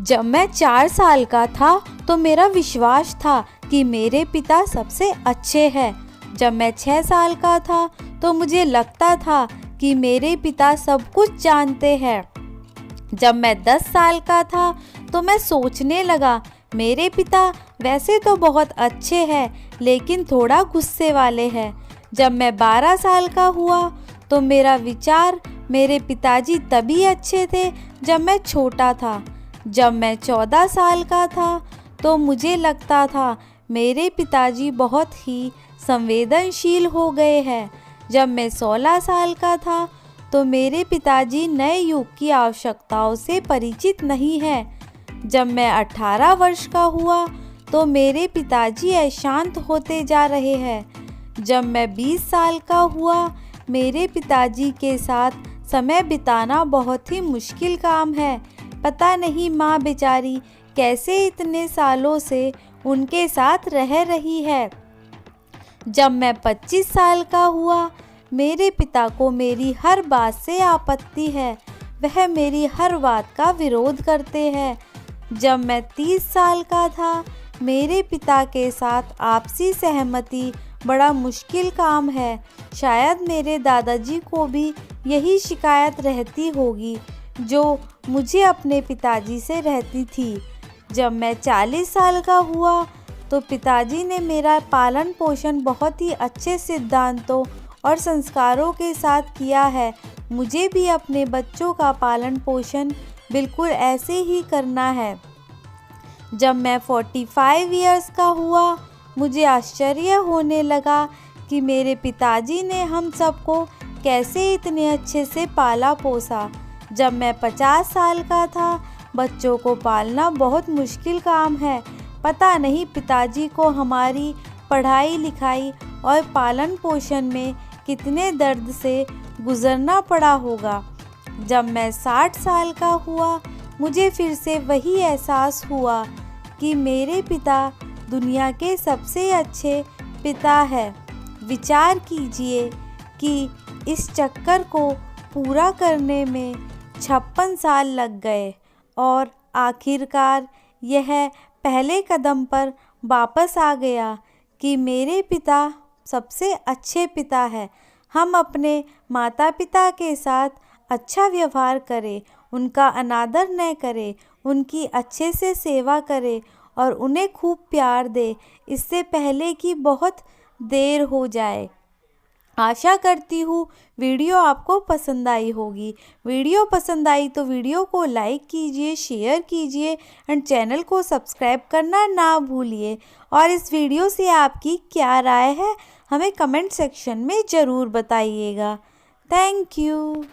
जब मैं 4 साल का था तो मेरा विश्वास था कि मेरे पिता सबसे अच्छे हैं। जब मैं 6 साल का था तो मुझे लगता था कि मेरे पिता सब कुछ जानते हैं। जब मैं 10 साल का था तो मैं सोचने लगा, मेरे पिता वैसे तो बहुत अच्छे हैं लेकिन थोड़ा गुस्से वाले हैं। जब मैं 12 साल का हुआ तो मेरा विचार, मेरे पिताजी तभी अच्छे थे जब मैं छोटा था। जब मैं 14 साल का था तो मुझे लगता था मेरे पिताजी बहुत ही संवेदनशील हो गए हैं। जब मैं 16 साल का था तो मेरे पिताजी नए युग की आवश्यकताओं से परिचित नहीं हैं। जब मैं 18 वर्ष का हुआ तो मेरे पिताजी अशांत होते जा रहे हैं। जब मैं 20 साल का हुआ, मेरे पिताजी के साथ समय बिताना बहुत ही मुश्किल काम है। पता नहीं माँ बेचारी कैसे इतने सालों से उनके साथ रह रही है। जब मैं 25 साल का हुआ, मेरे पिता को मेरी हर बात से आपत्ति है। वह मेरी हर बात का विरोध करते हैं। जब मैं 30 साल का था, मेरे पिता के साथ आपसी सहमति बड़ा मुश्किल काम है। शायद मेरे दादाजी को भी यही शिकायत रहती होगी जो मुझे अपने पिताजी से रहती थी। जब मैं 40 साल का हुआ तो पिताजी ने मेरा पालन पोषण बहुत ही अच्छे सिद्धांतों और संस्कारों के साथ किया है। मुझे भी अपने बच्चों का पालन पोषण बिल्कुल ऐसे ही करना है। जब मैं 45 इयर्स का हुआ, मुझे आश्चर्य होने लगा कि मेरे पिताजी ने हम सबको कैसे इतने अच्छे से पाला पोसा। जब मैं 50 साल का था, बच्चों को पालना बहुत मुश्किल काम है। पता नहीं पिताजी को हमारी पढ़ाई लिखाई और पालन पोषण में कितने दर्द से गुजरना पड़ा होगा। जब मैं 60 साल का हुआ, मुझे फिर से वही एहसास हुआ कि मेरे पिता दुनिया के सबसे अच्छे पिता है। विचार कीजिए कि इस चक्कर को पूरा करने में 56 साल लग गए और आखिरकार यह पहले कदम पर वापस आ गया कि मेरे पिता सबसे अच्छे पिता है। हम अपने माता पिता के साथ अच्छा व्यवहार करें, उनका अनादर न करें, उनकी अच्छे से सेवा करें और उन्हें खूब प्यार दें, इससे पहले कि बहुत देर हो जाए। आशा करती हूँ वीडियो आपको पसंद आई होगी। वीडियो पसंद आई तो वीडियो को लाइक कीजिए, शेयर कीजिए एंड चैनल को सब्सक्राइब करना ना भूलिए। और इस वीडियो से आपकी क्या राय है हमें कमेंट सेक्शन में ज़रूर बताइएगा। Thank you.